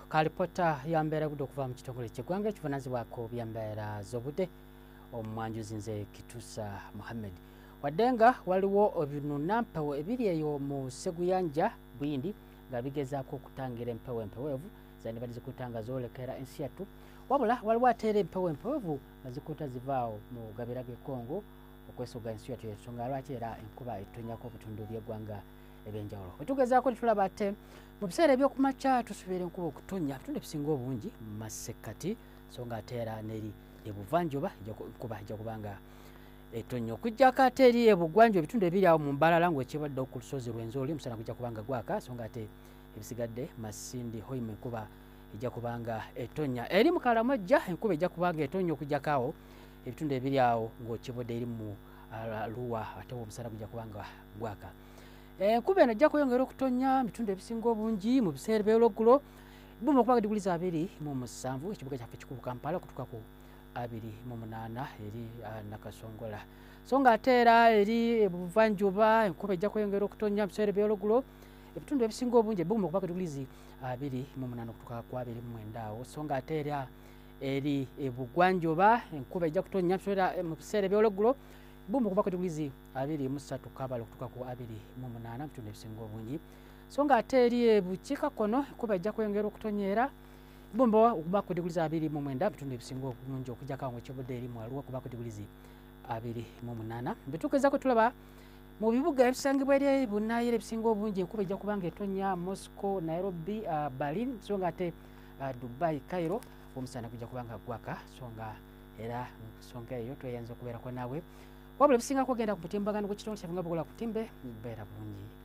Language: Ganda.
Kalipota ya mbeera gudde okuva mu kitongole ky'eggwanga ekivunaanyizibwako by'embeera z'obudde omwanjuzi nze Kituusa Muhammad. Wadde nga waliwo ebinunampewo ebiri eyo mu Sseguyanja Bwindi nga bigezaako okutangira empewo empeweevu zandibadde zikuuta nga zoolekera ensi yattu, wabula waliwo ate era empewo empeweevu nga zikuuta zivaawo mu gabira g'e Congo okwesoga ensi yattu y'ensonga lwaki era enkuba etonnyako obutundu by'eggwanga ebyenjawulo. Bwe tugezaako ne tulaba ate mu biseera eby'okumakya tusuubira enkuba okutonnya ebitundu ebisinga obungi mu masekkati so nga ate era n'eri ebuvanjuba enkuba ejja kuba nga etonnya okuggyako ate eri ebugwanjuba ebitundu ebiri awo mu Mbalala ng'ekibaddewo ku lusozi Rwenzori omusana gujja kuba nga gwaka so nga ate ebisigadde Masindi Hoima enkuba ejja kuba nga etonnya. Eri mu Kalamojja enkuba ejja kuba nga etonnya okuggyako awo ebitundu ebiri awo ng'okibodde eri mu Arua ate omusana gujja kuba nga gwaka. Enkuba eno ejja kweyongera okutonnya mu bitundu ebisinga obungi mu biseera by'olweggulo buma okuba nga diguli za 27 ekibuga kyaffe ekikulu Kampala okutuuka ku 28 eri Nakasongola. So nga ate era eri ebuvanjuba enkuba ejja kweyongera okutonnya mu biseera by'olweggulo ebitundu ebisinga obungi buma okuba nga diguli 28 okutuuka ku 29 awo. So nga ate era eri ebugwanjuba enkuba ejja kutonnya mu biseera by'olweggulo bumba okuba diguli 23 Kabale okutuuka ku 28 bitundu ebisinga obungi. So nga ate eri ebukiikakkono enkuba ejja kweyongera okutonnyera bumba okuba ku diguli 29 bitundu ebisinga obungi okuggyako awo ekibudde eri mu Arua okuba ku diguli 28. Betugezaako tulaba mu bibuga ebisangibwa eri Bunaayira ebisinga obungi enkuba ejja kuba nga etonnya Moscow, Nairobi, Berlin so nga ate Dubai, Cairo omusana gujja kuba nga gwaka so nga era nsonga eyo tweyanza okubeerako naawe wabula ebisinga kugenda ku mutimbagano gw'ekitongole kyaffe nga bukola ku timbe mbeera bulungi.